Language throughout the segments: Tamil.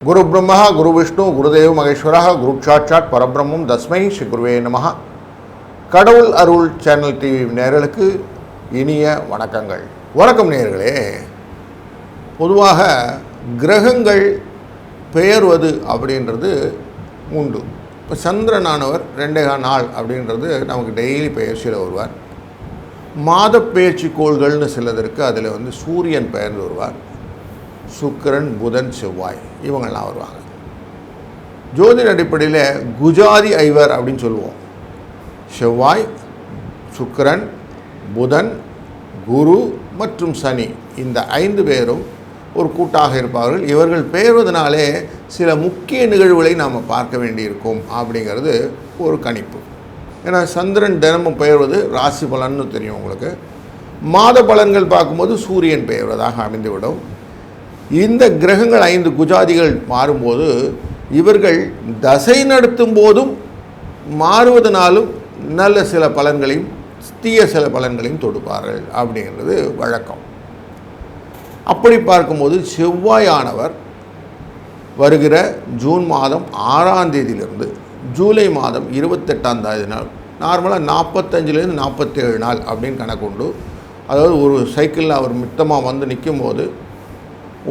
குரு பிரம்மா குரு விஷ்ணு குருதேவ் மகேஸ்வரா குரு சாட்சாத் பரபிரம்மம் தஸ்மை ஸ்ரீ குருவே நமஹ. கடவுள் அருள் சேனல் டிவி நேயர்களுக்கு இனிய வணக்கங்கள். வணக்கம் நேயர்களே. பொதுவாக கிரகங்கள் பெயர்வது அப்படின்றது உண்டு. இப்போ சந்திரனானவர் 2 நாள் அப்படின்றது நமக்கு டெய்லி பெயர்ச்சியில் வருவார். மாத பெயர்ச்சி கோள்கள்னு சிலதற்கு அதில் சூரியன் பெயர்ந்து வருவார். சுக்கிரன், புதன், செவ்வாய் இவங்கள்லாம் வருவாங்க. ஜோதிட அடிப்படையில் குஜாதி ஐவர் அப்படின்னு சொல்லுவோம். செவ்வாய், சுக்கிரன், புதன், குரு மற்றும் சனி இந்த 5 பேரும் ஒரு கூட்டாக இருப்பார்கள். இவர்கள் பெயர்வதனாலே சில முக்கிய நிகழ்வுகளை நாம் பார்க்க வேண்டியிருக்கும் அப்படிங்கிறது ஒரு கணிப்பு. ஏன்னா சந்திரன் தினமும் பெயர்வது ராசி பலன்னு தெரியும் உங்களுக்கு. மாத பலன்கள் பார்க்கும்போது சூரியன் பெயர்வதாக அமைந்துவிடும். இந்த கிரகங்கள் 5 குஜாதிகள் மாறும்போது இவர்கள் தசை நடத்தும் போதும் மாறுவதனாலும் நல்ல சில பலன்களையும் தீய சில பலன்களையும் தொடுப்பார்கள் அப்படிங்கிறது வழக்கம். அப்படி பார்க்கும்போது செவ்வாயானவர் வருகிற ஜூன் மாதம் 6ஆம் தேதியிலிருந்து ஜூலை மாதம் 28ஆம் தேதி நாள், நார்மலாக 45லேருந்து 47 நாள் அப்படின்னு கணக்குண்டு. அதாவது ஒரு சைக்கிளில் அவர் மித்தமாக வந்து நிற்கும் போது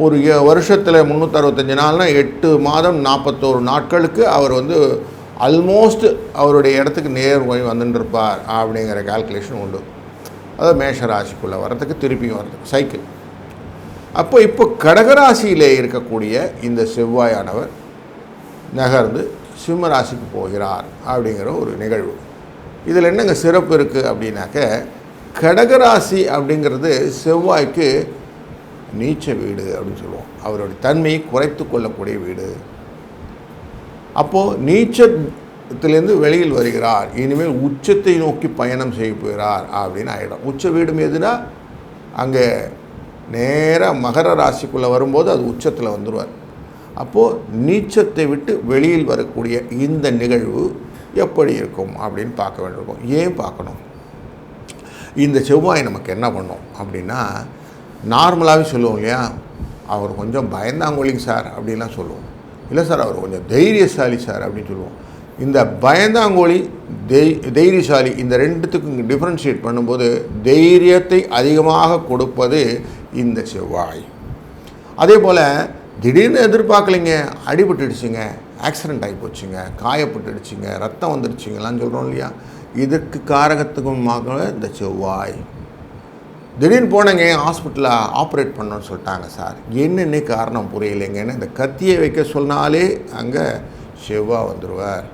ஒரு வருஷத்தில் 365 நாள்னால் 8 மாதம் 41 நாட்களுக்கு அவர் ஆல்மோஸ்ட் அவருடைய இடத்துக்கு நேர் போய் வந்துட்டுருப்பார் அப்படிங்கிற கால்குலேஷன் உண்டு. அதாவது மேஷ ராசிக்குள்ளே வரத்துக்கு திருப்பியும் வரதுக்கு சைக்கிள். இப்போ கடகராசியிலே இருக்கக்கூடிய இந்த செவ்வாயானவர் நகர்ந்து சிம்ம ராசிக்கு போகிறார் அப்படிங்கிற ஒரு நிகழ்வு. இதில் என்னங்க சிறப்பு இருக்குது அப்படின்னாக்க, கடகராசி அப்படிங்கிறது செவ்வாய்க்கு நீச்ச வீடு அப்படின்னு சொல்லுவோம். அவருடைய தன்மையை குறைத்து கொள்ளக்கூடிய வீடு. அப்போது நீச்சத்திலேருந்து வெளியில் வருகிறார், இனிமேல் உச்சத்தை நோக்கி பயணம் செய்ய போகிறார் அப்படின்னு ஆகிடும். உச்ச வீடும் எதுனா அங்கே நேராக மகர ராசிக்குள்ளே வரும்போது அது உச்சத்தில் வந்துடுவார். அப்போது நீச்சத்தை விட்டு வெளியில் வரக்கூடிய இந்த நிகழ்வு எப்படி இருக்கும் அப்படின்னு பார்க்க வேண்டியிருக்கும். ஏன் பார்க்கணும்? இந்த செவ்வாய் நமக்கு என்ன பண்ணும் அப்படின்னா, நார்மலாகவே சொல்லுவோம் இல்லையா, அவர் கொஞ்சம் பயந்தாங்கொழிங்க சார் அப்படின்லாம் சொல்லுவோம். இல்லை சார் அவர் கொஞ்சம் தைரியசாலி சார் அப்படின்னு சொல்லுவோம். இந்த பயந்தாங்கோழி தைரியசாலி இந்த ரெண்டுத்துக்கும் டிஃப்ரென்ஷியேட் பண்ணும்போது தைரியத்தை அதிகமாக கொடுப்பது இந்த செவ்வாய். அதே போல் திடீர்னு எதிர்பார்க்கலைங்க, அடிபட்டுடுச்சுங்க, ஆக்சிடெண்ட் ஆகி போச்சுங்க, காயப்பட்டுடுச்சுங்க, ரத்தம் வந்துடுச்சுங்கலாம் சொல்கிறோம் இல்லையா, இதற்கு காரகத்துக்குமாக இந்த செவ்வாய். திடீர்னு போனேங்க ஹாஸ்பிட்டலில் ஆப்ரேட் பண்ணணும்னு சொல்லிட்டாங்க சார், என்னென்ன காரணம் புரியலைங்கன்னு இந்த கத்தியை வைக்க சொன்னாலே அங்கே செவ்வாய் வந்துடுவார்.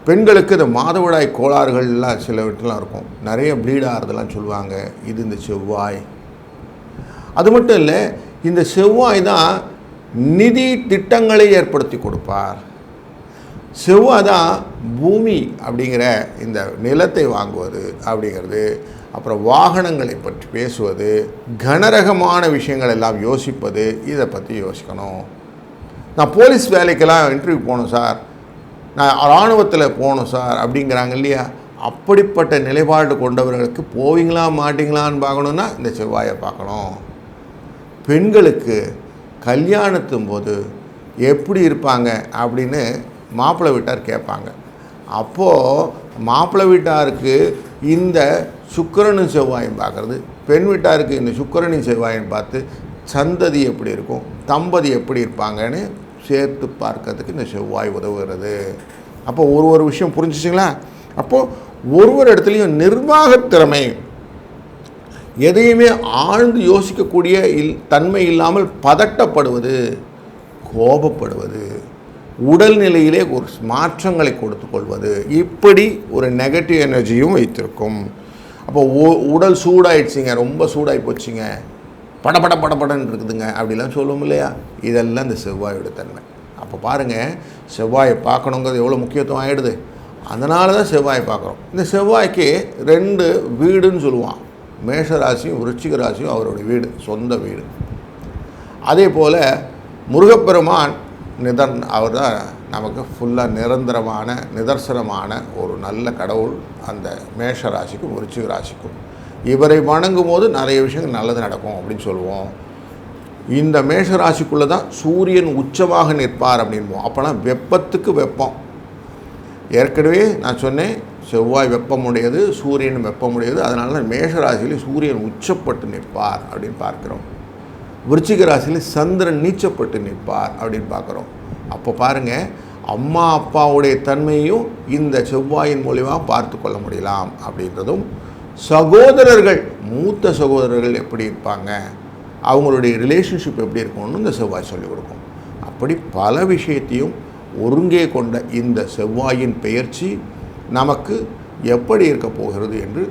பெண்களுக்கு இந்த மாதவிடாய் கோளாறுகள்லாம் சில வீட்டிலாம் இருக்கும், நிறைய ப்ளீட் ஆகிறதெல்லாம் சொல்லுவாங்க, இது இந்த செவ்வாய். அது மட்டும் இல்லை, இந்த செவ்வாய் தான் நிதி திட்டங்களை ஏற்படுத்தி கொடுப்பார். செவ்வாய் தான் பூமி அப்படிங்கிற இந்த நிலத்தை வாங்குவது அப்படிங்கிறது, அப்புறம் வாகனங்களை பற்றி பேசுவது, கனரகமான விஷயங்கள் எல்லாம் யோசிப்பது, இதை பற்றி யோசிக்கணும். நான் போலீஸ் வேலைக்கெல்லாம் இன்டர்வியூ போகணும் சார், நான் இராணுவத்தில் போகணும் சார் அப்படிங்கிறாங்க இல்லையா, அப்படிப்பட்ட நிலைப்பாடு கொண்டவர்களுக்கு போவீங்களா மாட்டிங்களான்னு பார்க்கணுன்னா இந்த செவ்வாயை பார்க்கணும். பெண்களுக்கு கல்யாணத்தும் போது எப்படி இருப்பாங்க அப்படின்னு மாப்பிள்ளை வீட்டார் கேட்பாங்க. அப்போது மாப்பிள்ளை வீட்டாருக்கு இந்த சுக்கிரனும் செவ்வாயும் பார்க்குறது, பெண் வீட்டாருக்கு இந்த சுக்கிரனும் செவ்வாயும் பார்த்து சந்ததி எப்படி இருக்கும், தம்பதி எப்படி இருப்பாங்கன்னு சேர்த்து பார்க்கறதுக்கு இந்த செவ்வாய் உதவுகிறது. அப்போ ஒரு விஷயம் புரிஞ்சிச்சிங்களா? அப்போது ஒரு இடத்துலையும் நிர்வாகத்திறமை, எதையுமே ஆழ்ந்து யோசிக்கக்கூடிய தன்மை இல்லாமல் பதட்டப்படுவது, கோபப்படுவது, உடல்நிலையிலே ஒரு மாற்றங்களை கொடுத்து கொள்வது, இப்படி ஒரு நெகட்டிவ் எனர்ஜியும் வைத்திருக்கும். அப்போ உடல் சூடாயிடுச்சிங்க, ரொம்ப சூடாகி போச்சுங்க, படபடன்னு இருக்குதுங்க அப்படிலாம் சொல்லுவோம் இல்லையா, இதெல்லாம் இந்த செவ்வாயோட தன்மை. அப்போ பாருங்கள், செவ்வாயை பார்க்கணுங்கிறது எவ்வளோ முக்கியத்துவம் ஆகிடுது. அதனால தான் செவ்வாயை பார்க்குறோம். இந்த செவ்வாய்க்கு 2 வீடுன்னு சொல்லுவான். மேஷ ராசியும் விருச்சிக ராசியும் அவருடைய வீடு, சொந்த வீடு. அதே போல் முருகப்பெருமான் அவர் தான் நமக்கு ஃபுல்லாக நிரந்தரமான நிதர்சனமான ஒரு நல்ல கடவுள் அந்த மேஷ ராசிக்கும் விருச்சிக ராசிக்கும். இவரை வணங்கும் போது நிறைய விஷயங்கள் நல்லது நடக்கும் அப்படின்னு சொல்லுவோம். இந்த மேஷராசிக்குள்ளே தான் சூரியன் உச்சமாக நிற்பார் அப்படின்போம். அப்போனா வெப்பத்துக்கு வெப்பம். ஏற்கனவே நான் சொன்னேன், செவ்வாய் வெப்பமுடையது, சூரியன் வெப்பமுடையது. அதனால தான் மேஷராசியில் சூரியன் உச்சப்பட்டு நிற்பார் அப்படின்னு பார்க்குறோம். விருச்சிக ராசியில் சந்திரன் நீச்சப்பட்டு நிற்பார் அப்படின்னு பார்க்குறோம். அப்போ பாருங்கள், அம்மா அப்பாவுடைய தன்மையும் இந்த செவ்வாயின் மூலியமாக பார்த்து கொள்ள முடியலாம் அப்படின்றதும், சகோதரர்கள், மூத்த சகோதரர்கள் எப்படி இருப்பாங்க, அவங்களுடைய ரிலேஷன்ஷிப் எப்படி இருக்கணும்னு இந்த செவ்வாய் சொல்லிக் கொடுக்கும். அப்படி பல விஷயத்தையும் ஒருங்கே கொண்ட இந்த செவ்வாயின் பெயர்ச்சி நமக்கு எப்படி இருக்க போகிறது என்று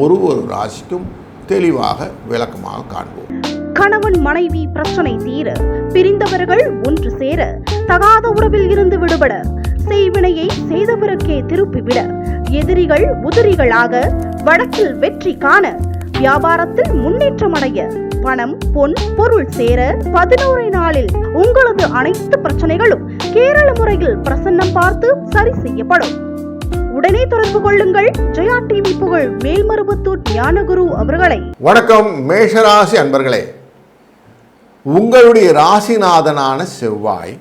ஒரு ராசிக்கும் தெளிவாக விளக்கமாக காண்போம். கணவன் மனைவி பிரச்சனை தீர, பிரிந்தவர்கள் ஒன்று சேர, தகாத உறவில் இருந்து விடுபட, செய்வினையை செய்தவருக்கே திருப்பிவிட, எதிரிகள் உதிரிகளாக, வழக்கில் வெற்றி காண, வியாபாரத்தில் முன்னேற்றம் அடைய, பணம் பொன் பொருள் சேர 11 நாளில் உங்களது அனைத்து பிரச்சனைகளும் கேரள முறையில் பிரசன்னம் பார்த்து சரி செய்யப்படும். உடனே தொடர்பு கொள்ளுங்கள் ஜெயா டிவி புகழ் மேல்மருவத்தூர் ஞானகுரு அவர்களை. வணக்கம் மேஷராசி அன்பர்களே. உங்களுடைய ராசிநாதனான செவ்வாய்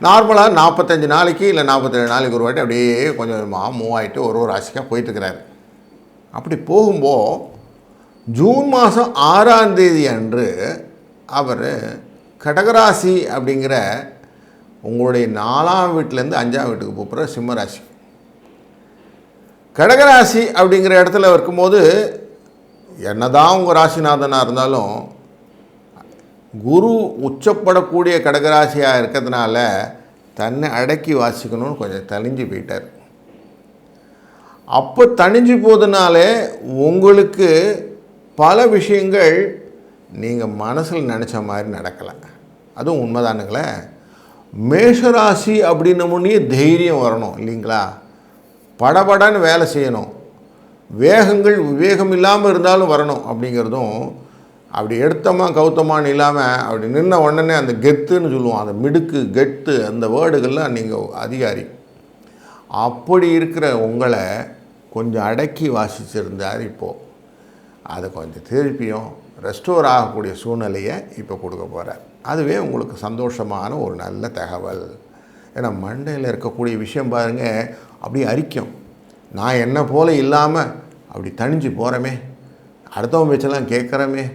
நார்மலாக 45 நாளைக்கு இல்லை 47 நாளைக்கு ஒரு வாட்டி அப்படியே கொஞ்சம் கொஞ்சமாக மூவ் ஆகிட்டு ஒரு ராசிக்காக போயிட்டுருக்கிறாரு. அப்படி போகும்போது ஜூன் மாதம் 6ஆம் தேதி அன்று அவர் கடகராசி அப்படிங்கிற உங்களுடைய 4ஆம் வீட்டிலேருந்து 5ஆம் வீட்டுக்கு போகிற சிம்மராசி. கடகராசி அப்படிங்கிற இடத்துல இருக்கும்போது என்னதான் உங்கள் ராசிநாதனாக இருந்தாலும் குரு உச்சப்படக்கூடிய கடகராசியாக இருக்கிறதுனால தன்னை அடக்கி வாசிக்கணும்னு கொஞ்சம் தணிஞ்சு போயிட்டார். அப்போ தணிஞ்சு போதுனாலே உங்களுக்கு பல விஷயங்கள் நீங்கள் மனசில் நினச்ச மாதிரி நடக்கலை. அதுவும் உண்மைதானுங்களே. மேஷராசி அப்படின்னமுன்னே தைரியம் வரணும் இல்லைங்களா? படபடன்னு வேலை செய்யணும். வேகங்கள் விவேகம் இல்லாமல் இருந்தாலும் வரணும் அப்படிங்கிறதும், அப்படி எடுத்தமா கௌத்தமானு இல்லாமல் அப்படி நின்ன உடனே அந்த கெத்துன்னு சொல்லுவோம், அந்த மிடுக்கு கெத்து அந்த வேர்டுகள்லாம் நீங்கள் அதிகாரி. அப்படி இருக்கிற உங்களை கொஞ்சம் அடக்கி வாசிச்சிருந்தார். இப்போது அதை கொஞ்சம் திருப்பியும் ரெஸ்டோர் ஆகக்கூடிய சூழ்நிலையை இப்போ கொடுக்க போகிறார். அதுவே உங்களுக்கு சந்தோஷமான ஒரு நல்ல தகவல். ஏன்னா மண்டையில் இருக்கக்கூடிய விஷயம் பாருங்கள், அப்படியே அரிக்கும். நான் என்ன போல் இல்லாமல் அப்படி தணிஞ்சு போகிறமே, அடுத்தவங்க பேச்செல்லாம் கேட்குறமே,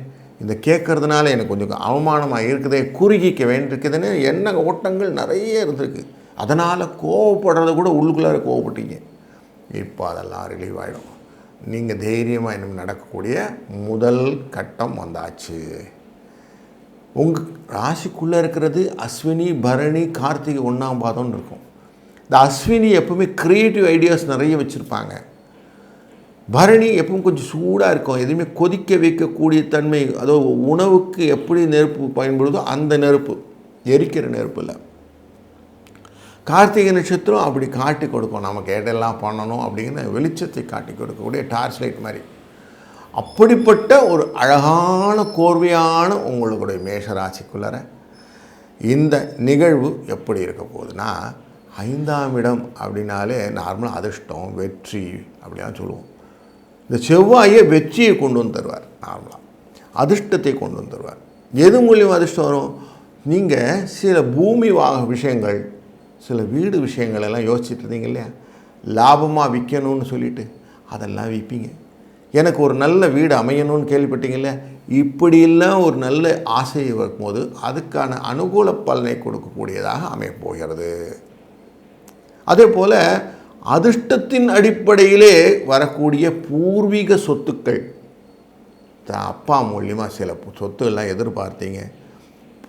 இந்த கேட்குறதுனால எனக்கு கொஞ்சம் அவமானமாக இருக்குதே, குறுகிக்க வேண்டியிருக்குதுன்னு எண்ண ஓட்டங்கள் நிறைய இருந்திருக்கு. அதனால் கோவப்படுறத கூட உள்ளுக்குள்ளார கோவப்பட்டீங்க. இப்போ அதெல்லாம் ரிலீவ் ஆகிடும். நீங்கள் தைரியமாக இன்னும் நடக்கக்கூடிய முதல் கட்டம் வந்தாச்சு. உங்கள் ராசிக்குள்ளே இருக்கிறது அஸ்வினி பரணி கார்த்திகை 1ஆம் பாதம்னு இருக்கும். இந்த அஸ்வினி எப்பவுமே க்ரியேட்டிவ் ஐடியாஸ் நிறைய வச்சுருப்பாங்க. பரணி எப்பவும் கொஞ்சம் சூடாக இருக்கும், எதுவுமே கொதிக்க வைக்கக்கூடிய தன்மை. அதோ உணவுக்கு எப்படி நெருப்பு பயன்படுதோ அந்த நெருப்பு, எரிக்கிற நெருப்பு இல்லை. கார்த்திகை நட்சத்திரம் அப்படி காட்டி கொடுக்கும், நமக்கு எதெல்லாம் பண்ணணும் அப்படிங்கிற வெளிச்சத்தை காட்டி கொடுக்கக்கூடிய டார்ச் லைட் மாதிரி. அப்படிப்பட்ட ஒரு அழகான கோர்வையான உங்களுடைய மேஷராசிக்குள்ளார இந்த நிகழ்வு எப்படி இருக்க போகுதுன்னா, 5ஆம் இடம் அப்படின்னாலே நார்மலாக அதிர்ஷ்டம் வெற்றி அப்படிலாம் சொல்லுவோம். இந்த செவ்வாயை வெற்றியை கொண்டு வந்து தருவார். நார்மலாக அதிர்ஷ்டத்தை கொண்டு வந்து தருவார். எது மூலியம் அதிர்ஷ்டம் வரும்? நீங்கள் சில பூமி விஷயங்கள், சில வீடு விஷயங்கள் எல்லாம் யோசிச்சுட்டு இருந்தீங்க இல்லையா, லாபமாக விற்கணும்னு சொல்லிட்டு அதெல்லாம் விற்பீங்க. எனக்கு ஒரு நல்ல வீடு அமையணும்னு கேள்விப்பட்டீங்கல்ல, இப்படியெல்லாம் ஒரு நல்ல ஆசையை வைக்கும்போது அதுக்கான அனுகூல பலனை கொடுக்கக்கூடியதாக அமையப்போகிறது. அதே போல் அதிர்ஷ்டத்தின் அடிப்படையிலே வரக்கூடிய பூர்வீக சொத்துக்கள், அப்பா மூலியமாக சில சொத்துக்கள்லாம் எதிர்பார்த்தீங்க,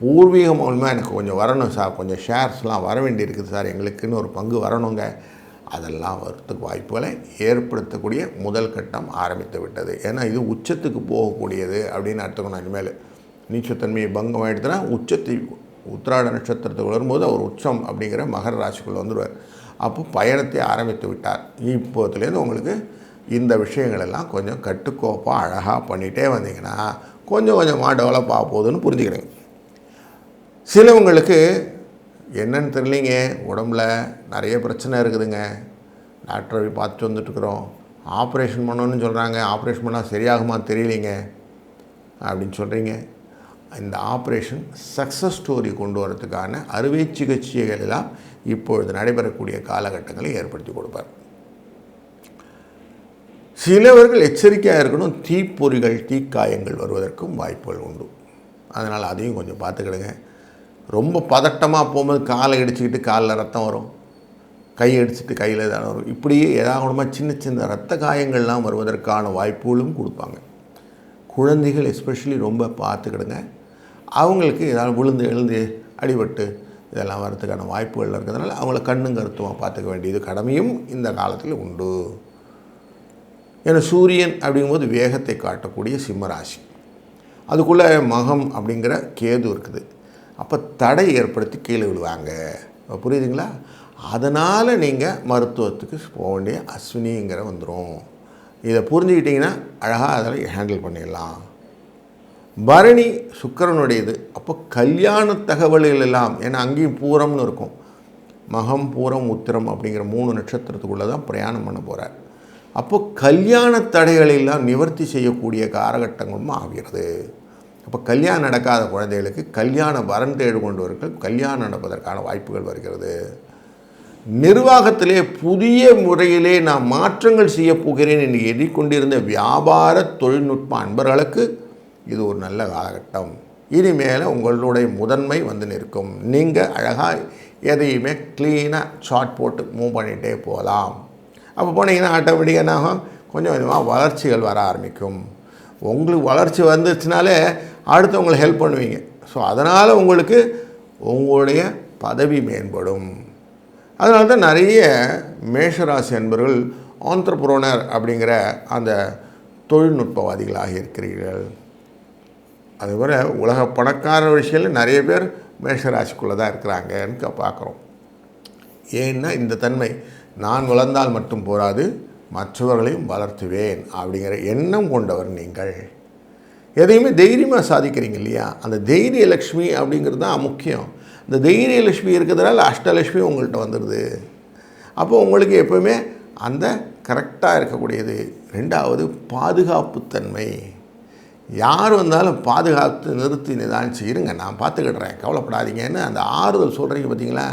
பூர்வீக மூலமாக எனக்கு கொஞ்சம் வரணும் சார், கொஞ்சம் ஷேர்ஸ்லாம் வர வேண்டியிருக்குது சார், எங்களுக்குன்னு ஒரு பங்கு வரணுங்க, அதெல்லாம் வரத்துக்கு வாய்ப்புகளை ஏற்படுத்தக்கூடிய முதல் கட்டம் ஆரம்பித்து விட்டது. ஏன்னா இது உச்சத்துக்கு போகக்கூடியது அப்படின்னு அர்த்தம். இனிமேல் நீச்சத்தன்மையை பங்கம் ஆகிடுதுன்னா உச்சத்தை உத்திராட நட்சத்திரத்துக்கு வரும்போது அவர் உச்சம் அப்படிங்கிற மகர ராசிக்குள்ளே வந்துடுவார். அப்போ பயணத்தை ஆரம்பித்து விட்டார். இப்போதுலேருந்து உங்களுக்கு இந்த விஷயங்களெல்லாம் கொஞ்சம் கட்டுக்கோப்பாக அழகாக பண்ணிகிட்டே வந்தீங்கன்னா கொஞ்சம் கொஞ்சமாக டெவலப் ஆக போகுதுன்னு புரிஞ்சுக்கிறேங்க. சிலவங்களுக்கு என்னன்னு தெரியலிங்க, உடம்புல நிறைய பிரச்சனை இருக்குதுங்க, டாக்டரை போய் பார்த்துட்டு வந்துட்டுருக்குறோம், ஆப்ரேஷன் பண்ணணும்னு சொல்கிறாங்க, ஆப்ரேஷன் பண்ணால் சரியாகுமா தெரியலிங்க அப்படின்னு சொல்கிறீங்க. இந்த ஆப்ரேஷன் சக்ஸஸ் ஸ்டோரி கொண்டு வரதுக்கான அறுவை சிகிச்சைகள் எல்லாம் இப்பொழுது நடைபெறக்கூடிய காலகட்டங்களை ஏற்படுத்தி கொடுப்பார். சிலவர்கள் எச்சரிக்கையாக இருக்கணும். தீப்பொறிகள், தீக்காயங்கள் வருவதற்கும் வாய்ப்புகள் உண்டு. அதனால் அதையும் கொஞ்சம் பார்த்துக்கிடுங்க. ரொம்ப பதட்டமாக போகும்போது காலை இடிச்சுக்கிட்டு காலில் ரத்தம் வரும், கை அடிச்சுட்டு கையில் தான் வரும். இப்படியே ஏதாவது சின்ன சின்ன இரத்த காயங்கள்லாம் வருவதற்கான வாய்ப்புகளும் கொடுப்பாங்க. குழந்தைகள் எஸ்பெஷலி ரொம்ப பார்த்துக்கிடுங்க. அவங்களுக்கு ஏதாவது விழுந்து எழுந்து அடிபட்டு இதெல்லாம் வரதுக்கான வாய்ப்புகள் இருக்கிறதுனால அவங்கள கண்ணும் கருத்துமாக பார்த்துக்க வேண்டியது கடமையும் இந்த காலத்தில் உண்டு. ஏன்னா சூரியன் அப்படிங்கும்போது வேகத்தை காட்டக்கூடிய சிம்மராசி, அதுக்குள்ளே மகம் அப்படிங்கிற கேது இருக்குது. அப்போ தடை ஏற்படுத்தி கீழே விழுவாங்க. புரியுதுங்களா? அதனால் நீங்கள் மருத்துவத்துக்கு போக வேண்டிய அஸ்வினிங்கிற வந்துடும். இதை புரிஞ்சுக்கிட்டிங்கன்னா அழகாக அதில் ஹேண்டில் பண்ணிடலாம். பரணி சுக்கிரனுடையது. அப்போ கல்யாண தகவல்கள் எல்லாம், ஏன்னா அங்கேயும் பூரம்னு இருக்கும், மகம் பூரம் உத்திரம் அப்படிங்கிற 3 நட்சத்திரத்துக்குள்ளே தான் பிரயாணம் பண்ண போகிறார். அப்போ கல்யாண தடைகளெல்லாம் நிவர்த்தி செய்யக்கூடிய காலகட்டங்களும் ஆகிறது. அப்போ கல்யாணம் நடக்காத குழந்தைகளுக்கு கல்யாண வரன் தேடு கொண்டவர்கள் கல்யாணம் நடப்பதற்கான வாய்ப்புகள் வருகிறது. நிர்வாகத்திலே புதிய முறையிலே நான் மாற்றங்கள் செய்ய போகிறேன் என்று எண்ணிக்கொண்டிருந்த வியாபார தொழில்நுட்ப அன்பர்களுக்கு இது ஒரு நல்ல காலகட்டம். இனிமேல் உங்களுடைய முதன்மை வந்து நிற்கும். நீங்கள் அழகாக எதையுமே க்ளீனாக ஷார்ட் போட்டு மூவ் பண்ணிகிட்டே போகலாம். அப்போ போனீங்கன்னா ஆட்டோமேட்டிக்காக என்னாகும், கொஞ்சம் கொஞ்சமாக வளர்ச்சிகள் வர ஆரம்பிக்கும். உங்களுக்கு வளர்ச்சி வந்துச்சுனாலே அடுத்தவங்களை ஹெல்ப் பண்ணுவீங்க. ஸோ அதனால் உங்களுக்கு உங்களுடைய பதவி மேம்படும். அதனால தான் நிறைய மேஷராசி அன்பர்கள் ஆண்டர்ப்ரனர் அப்படிங்கிற அந்த தொழில்நுட்பவாதிகளாக இருக்கிறீர்கள். அதுபோல் உலக பணக்கார விஷயத்தில் நிறைய பேர் மேஷராசிக்குள்ளே தான் இருக்கிறாங்கன்னு பார்க்குறோம். ஏன்னா இந்த தன்மை, நான் வளர்ந்தால் மட்டும் போராது, மற்றவர்களையும் வளர்த்துவேன் அப்படிங்கிற எண்ணம் கொண்டவர் நீங்கள். எதையுமே தைரியமாக சாதிக்கிறீங்க இல்லையா? அந்த தைரிய லக்ஷ்மி அப்படிங்கிறது தான் முக்கியம். இந்த தைரிய லட்சுமி இருக்கிறதுனால அஷ்டலட்சுமி உங்கள்கிட்ட வந்துடுது. அப்போ உங்களுக்கு எப்போவுமே அந்த கரெக்டாக இருக்கக்கூடியது. 2வது பாதுகாப்புத்தன்மை. யார் வந்தாலும் பாதுகாத்து நிறுத்தி நிதானிச்சு இருங்க, நான் பார்த்துக்கிடுறேன், கவலைப்படாதீங்கன்னு அந்த ஆறுதல் சொல்கிறீங்க பார்த்தீங்களா?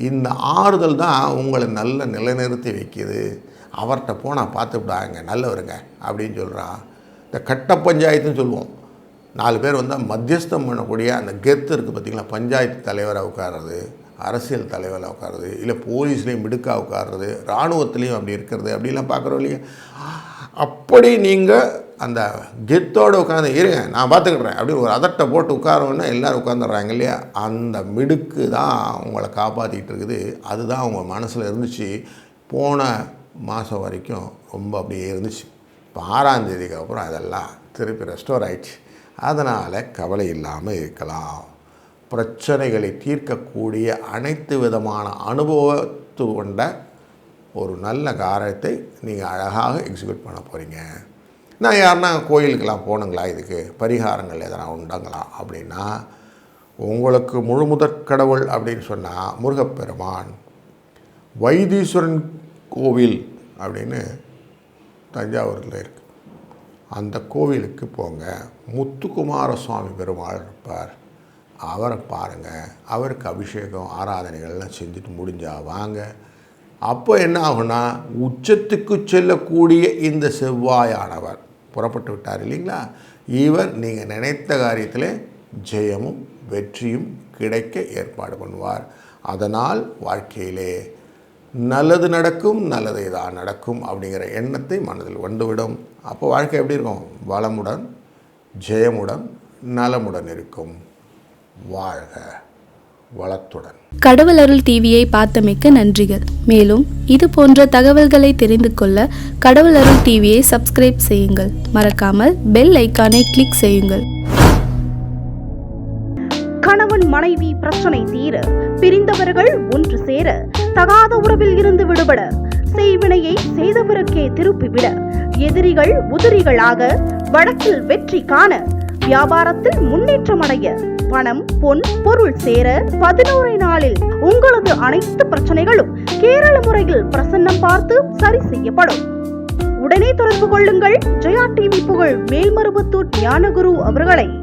இந்த ஆறுதல் தான் உங்களை நல்ல நிலைநிறுத்தி வைக்கிது. அவர்கிட்ட போனால் பார்த்துவிடாங்க, நல்லவருங்க அப்படின்னு சொல்கிறான். இந்த கட்ட பஞ்சாயத்துன்னு சொல்லுவோம். 4 பேர் வந்தால் மத்தியஸ்தம் பண்ணக்கூடிய அந்த கெத்து இருக்குது பார்த்திங்களா? பஞ்சாயத்து தலைவராக உட்கார்றது, அரசியல் தலைவராக உட்கார்றது, இல்லை போலீஸ்லேயும் மிடுக்காக உட்கார்றது, இராணுவத்துலேயும் அப்படி இருக்கிறது, அப்படிலாம் பார்க்குறோம் இல்லையா? அப்படி நீங்கள் அந்த கெத்தோடு உட்காந்து இருங்க, நான் பார்த்துக்கிட்றேன் அப்படின்னு ஒரு அதட்டை போட்டு உட்காரோன்னா எல்லோரும் உட்காந்துடுறாங்க இல்லையா? அந்த மிடுக்கு தான் உங்களை காப்பாற்றிக்கிட்டு இருக்குது. அதுதான் உங்கள் மனசில் இருந்துச்சு. போன மாதம் வரைக்கும் ரொம்ப அப்படியே இருந்துச்சு. இப்போ 6ஆம் தேதிக்கு அப்புறம் அதெல்லாம் திருப்பி ரெஸ்டோர் ஆயிடுச்சு. அதனால் கவலை இல்லாமல் இருக்கலாம். பிரச்சனைகளை தீர்க்கக்கூடிய அனைத்து விதமான அனுபவத்து கொண்ட ஒரு நல்ல காரியத்தை நீங்கள் அழகாக எக்ஸிக்யூட் பண்ண போகிறீங்க. நான் யாருன்னா கோயிலுக்கெல்லாம் போகணுங்களா, இதுக்கு பரிகாரங்கள் எதனா உண்டுங்களா அப்படின்னா, உங்களுக்கு முழுமுதற் கடவுள் அப்படின்னு சொன்னால் முருகப்பெருமான். வைத்தீஸ்வரன் கோவில் அப்படின்னு தஞ்சாவூரில் இருக்குது. அந்த கோவிலுக்கு போங்க. முத்துக்குமார சுவாமி பெருமாள் இருப்பார், அவரை பாருங்கள். அவருக்கு அபிஷேகம் ஆராதனைகள்லாம் செஞ்சுட்டு முடிஞ்சால் வாங்க. அப்போ என்ன ஆகுனா, உச்சத்துக்கு செல்லக்கூடிய இந்த செவ்வாயானவர் புறப்பட்டு விட்டார் இல்லைங்களா? இவர் நீங்கள் நினைத்த காரியத்தில் ஜெயமும் வெற்றியும் கிடைக்க ஏற்பாடு பண்ணுவார். அதனால் வாழ்க்கையிலே நல்லது நடக்கும், நல்லதே தான் நடக்கும் அப்படிங்கிற எண்ணத்தை மனதில் வந்துவிடும். அப்போ வாழ்க்கை எப்படி இருக்கும்? வளமுடன், ஜெயமுடன், நலமுடன் இருக்கும். வாழ்க வளத்துடன். கடவுள் அருள் டிவியை பார்த்தமைக்கு நன்றிகள். மேலும் இது போன்ற தகவல்களை தெரிந்து கொள்ள கடவுள் அருள் டிவியை சப்ஸ்கிரைப் செய்யுங்கள். மறக்காமல் பெல் ஐக்கானை கிளிக் செய்யுங்கள். கணவன் மனைவி பிரச்சனை தீர, பிரிந்தவர்கள் ஒன்று சேர, தகாத உறவில் இருந்து விடுபட, செய்வினையை செய்தவருக்கே திருப்பிவிட, எதிரிகள் உதிரிகளாக, வழக்கில் வெற்றி காண, வியாபாரத்தில் முன்னேற்றம் அடைய, பணம் பொன் பொருள் சேர 11 நாளில் உங்களது அனைத்து பிரச்சனைகளும் கேரள முறையில் பிரசன்னம் பார்த்து சரி செய்யப்படும். உடனே தொடர்பு கொள்ளுங்கள். ஜெயா டிவி புகழ் மேல்மருவத்தூர் ஞானகுரு அவர்களை.